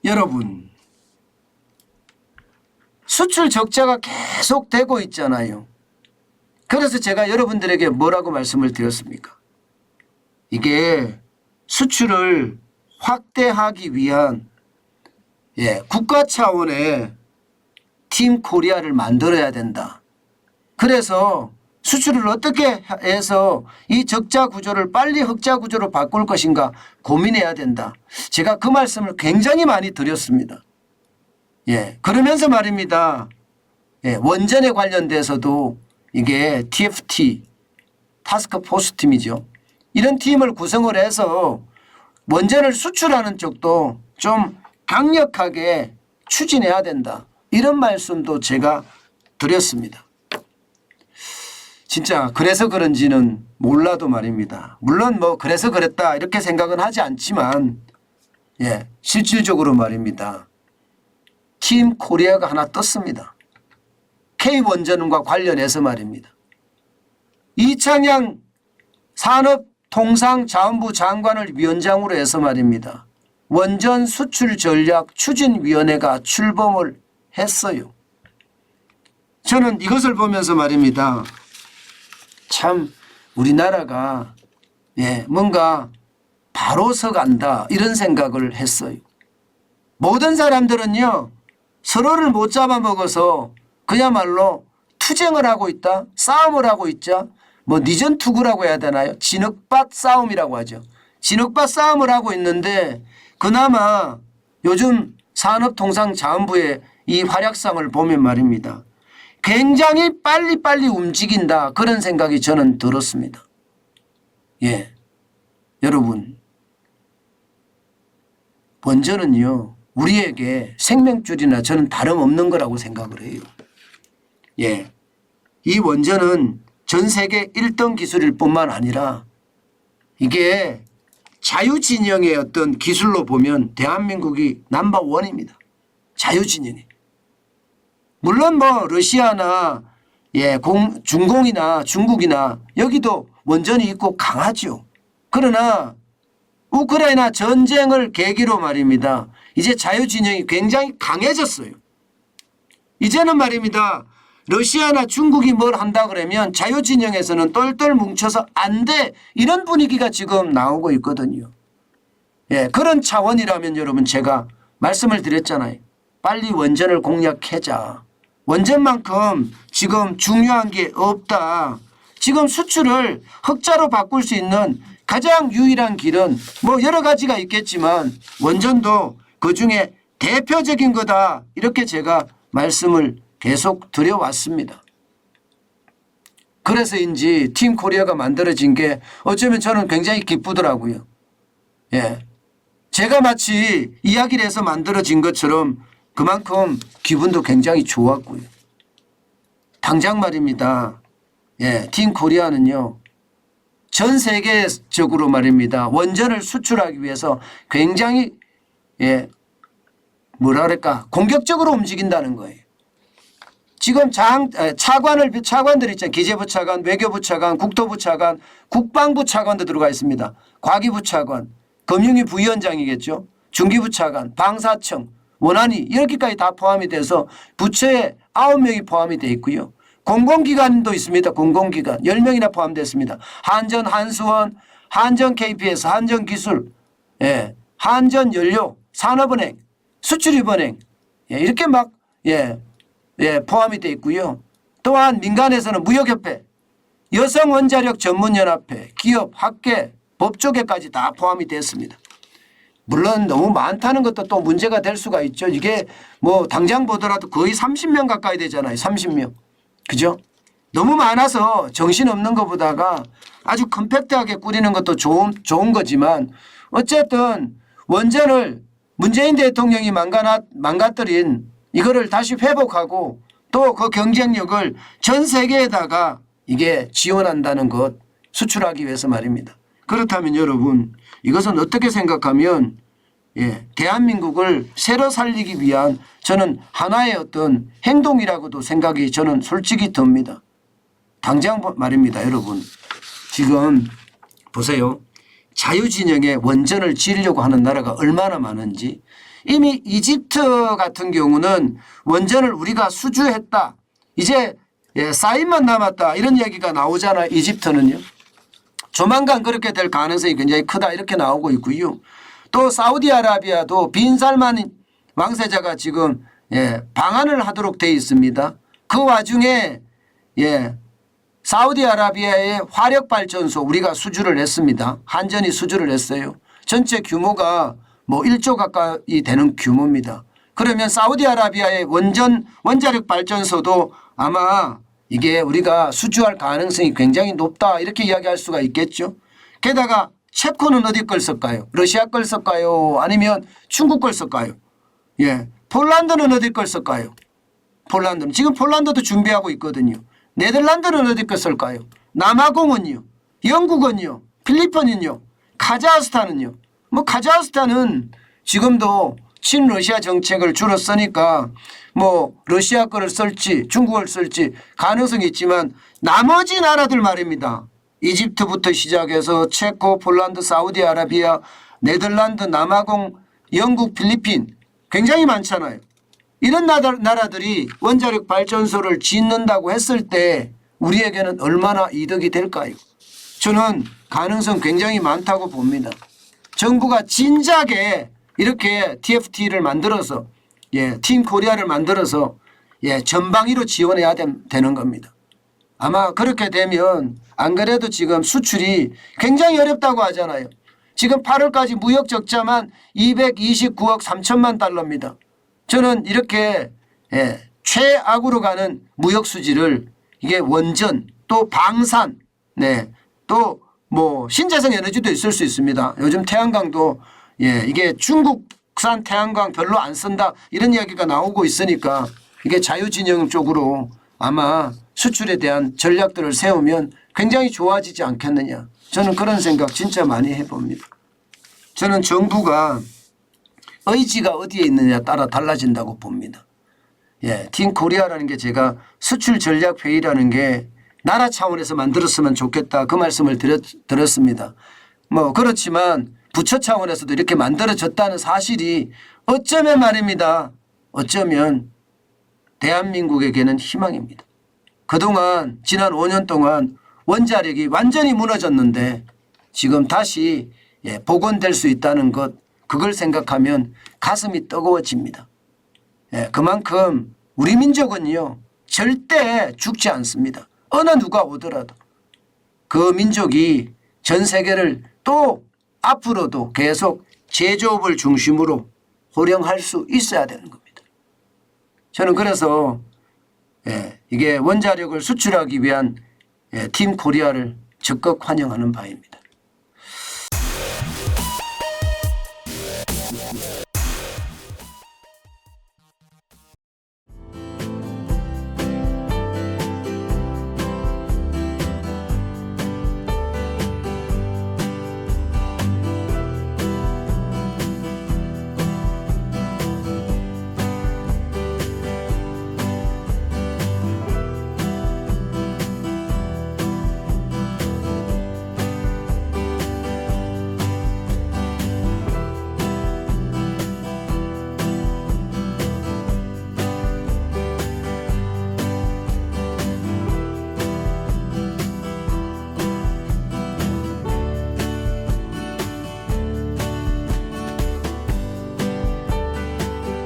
여러분, 수출 적자가 계속 되고 있잖아요. 그래서 제가 여러분들에게 뭐라고 말씀을 드렸습니까? 이게 수출을 확대하기 위한 국가 차원의 팀 코리아를 만들어야 된다. 그래서 수출을 어떻게 해서 이 적자 구조를 빨리 흑자 구조로 바꿀 것인가 고민해야 된다. 제가 그 말씀을 굉장히 많이 드렸습니다. 그러면서 말입니다. 원전에 관련돼서도 이게 TFT, 타스크포스 팀이죠. 이런 팀을 구성을 해서 원전을 수출하는 쪽도 좀 강력하게 추진해야 된다. 이런 말씀도 제가 드렸습니다. 진짜 그래서 그런지는 몰라도 말입니다. 물론 뭐 그래서 그랬다 이렇게 생각은 하지 않지만 실질적으로 말입니다. 팀 코리아가 하나 떴습니다. K원전과 관련해서 말입니다. 이창양 산업통상자원부 장관을 위원장으로 해서 말입니다. 원전 수출 전략 추진위원회가 출범을 했어요. 저는 이것을 보면서 말입니다. 참 우리나라가 뭔가 바로 서간다 이런 생각을 했어요. 모든 사람들은요 서로를 못 잡아먹어서 그야말로 투쟁을 하고 있다, 싸움을 하고 있자, 뭐 니전투구라고 해야 되나요? 진흙밭 싸움이라고 하죠. 진흙밭 싸움을 하고 있는데 그나마 요즘 산업통상자원부의 이 활약상을 보면 말입니다. 굉장히 빨리빨리 움직인다 그런 생각이 저는 들었습니다. 여러분 원전은요 우리에게 생명줄이나 저는 다름없는 거라고 생각을 해요. 이 원전은 전 세계 1등 기술일 뿐만 아니라 이게 자유진영의 어떤 기술로 보면 대한민국이 넘버원입니다. 자유진영이. 물론 뭐 러시아나 중공이나 중국이나 여기도 원전이 있고 강하죠. 그러나 우크라이나 전쟁을 계기로 말입니다. 이제 자유진영이 굉장히 강해졌어요. 이제는 말입니다. 러시아나 중국이 뭘 한다 그러면 자유진영에서는 똘똘 뭉쳐서 안 돼. 이런 분위기가 지금 나오고 있거든요. 그런 차원이라면 여러분 제가 말씀을 드렸잖아요. 빨리 원전을 공략하자. 원전만큼 지금 중요한 게 없다. 지금 수출을 흑자로 바꿀 수 있는 가장 유일한 길은 뭐 여러 가지가 있겠지만 원전도 그중에 대표적인 거다. 이렇게 제가 말씀을 계속 드려왔습니다. 그래서인지 팀 코리아가 만들어진 게 어쩌면 저는 굉장히 기쁘더라고요. 제가 마치 이야기를 해서 만들어진 것처럼 그만큼 기분도 굉장히 좋았고요. 당장 말입니다. 팀 코리아는요. 전 세계적으로 말입니다. 원전을 수출하기 위해서 굉장히 뭐라 그럴까 공격적으로 움직인다는 거예요. 지금 차관들 있잖아요. 기재부 차관, 외교부 차관, 국토부 차관, 국방부 차관도 들어가 있습니다. 과기부 차관, 금융위 부위원장이겠죠. 중기부 차관, 방사청, 원안위 이렇게까지 다 포함이 돼서 부처에 9명이 포함이 되어 있고요. 공공기관도 있습니다. 공공기관 10명이나 포함됐습니다. 한전, 한수원, 한전 KPS, 한전기술, 한전연료, 산업은행, 수출입은행 이렇게 막 포함이 되어 있고요. 또한 민간에서는 무역협회, 여성원자력전문연합회, 기업, 학계, 법조계까지 다 포함이 됐습니다. 물론 너무 많다는 것도 또 문제가 될 수가 있죠. 이게 뭐 당장 보더라도 거의 30명 가까이 되잖아요. 30명. 그죠? 너무 많아서 정신없는 것보다가 아주 컴팩트하게 꾸리는 것도 좋은 거지만 어쨌든 원전을 문재인 대통령이 망가뜨린 이거를 다시 회복하고 또 그 경쟁력을 전 세계에다가 이게 지원한다는 것 수출하기 위해서 말입니다. 그렇다면 여러분 이것은 어떻게 생각하면 대한민국을 새로 살리기 위한 저는 하나의 어떤 행동이라고도 생각이 저는 솔직히 듭니다. 당장 말입니다. 여러분 지금 보세요. 자유진영의 원전을 지으려고 하는 나라가 얼마나 많은지 이미 이집트 같은 경우는 원전을 우리가 수주했다. 이제 사인만 남았다. 이런 얘기가 나오잖아요. 이집트는요. 조만간 그렇게 될 가능성이 굉장히 크다. 이렇게 나오고 있고요. 또 사우디아라비아도 빈살만 왕세자가 지금 방한을 하도록 돼 있습니다. 그 와중에 사우디아라비아의 화력발전소 우리가 수주를 했습니다. 한전이 수주를 했어요. 전체 규모가 뭐 1조 가까이 되는 규모입니다. 그러면 사우디아라비아의 원자력 발전소도 아마 이게 우리가 수주할 가능성이 굉장히 높다 이렇게 이야기할 수가 있겠죠. 게다가 체코는 어디 걸 쓸까요? 러시아 걸 쓸까요? 아니면 중국 걸 쓸까요? 폴란드는 어디 걸 쓸까요? 폴란드는 지금 폴란드도 준비하고 있거든요. 네덜란드는 어디 걸 쓸까요? 남아공은요? 영국은요? 필리핀은요? 카자흐스탄은요? 뭐 카자흐스탄은 지금도 친러시아 정책을 주로 쓰니까 뭐 러시아 거를 쓸지 중국을 쓸지 가능성이 있지만 나머지 나라들 말입니다. 이집트부터 시작해서 체코, 폴란드, 사우디아라비아, 네덜란드, 남아공, 영국, 필리핀 굉장히 많잖아요. 이런 나라들이 원자력 발전소를 짓는다고 했을 때 우리에게는 얼마나 이득이 될까요? 저는 가능성 굉장히 많다고 봅니다. 정부가 진작에 이렇게 TFT를 만들어서 팀 코리아를 만들어서 전방위로 지원해야 되는 겁니다. 아마 그렇게 되면 안 그래도 지금 수출이 굉장히 어렵다고 하잖아요. 지금 8월까지 무역 적자만 229억 3천만 달러입니다. 저는 이렇게 최악으로 가는 무역 수지를 이게 원전 또 방산 또 뭐 신재생 에너지도 있을 수 있습니다. 요즘 태양광도 이게 중국산 태양광 별로 안 쓴다 이런 이야기가 나오고 있으니까 이게 자유진영 쪽으로 아마 수출에 대한 전략들을 세우면 굉장히 좋아지지 않겠느냐. 저는 그런 생각 진짜 많이 해봅니다. 저는 정부가 의지가 어디에 있느냐에 따라 달라진다고 봅니다. 팀 코리아라는 게 제가 수출 전략 회의라는 게 나라 차원에서 만들었으면 좋겠다 그 말씀을 들었습니다. 뭐 그렇지만 부처 차원에서도 이렇게 만들어졌다는 사실이 어쩌면 말입니다. 어쩌면 대한민국에게는 희망입니다. 그동안 지난 5년 동안 원자력이 완전히 무너졌는데 지금 다시 복원될 수 있다는 것 그걸 생각하면 가슴이 뜨거워집니다. 그만큼 우리 민족은요 절대 죽지 않습니다. 어느 누가 오더라도 그 민족이 전 세계를 또 앞으로도 계속 제조업을 중심으로 호령할 수 있어야 되는 겁니다. 저는 그래서 이게 원자력을 수출하기 위한 팀 코리아를 적극 환영하는 바입니다.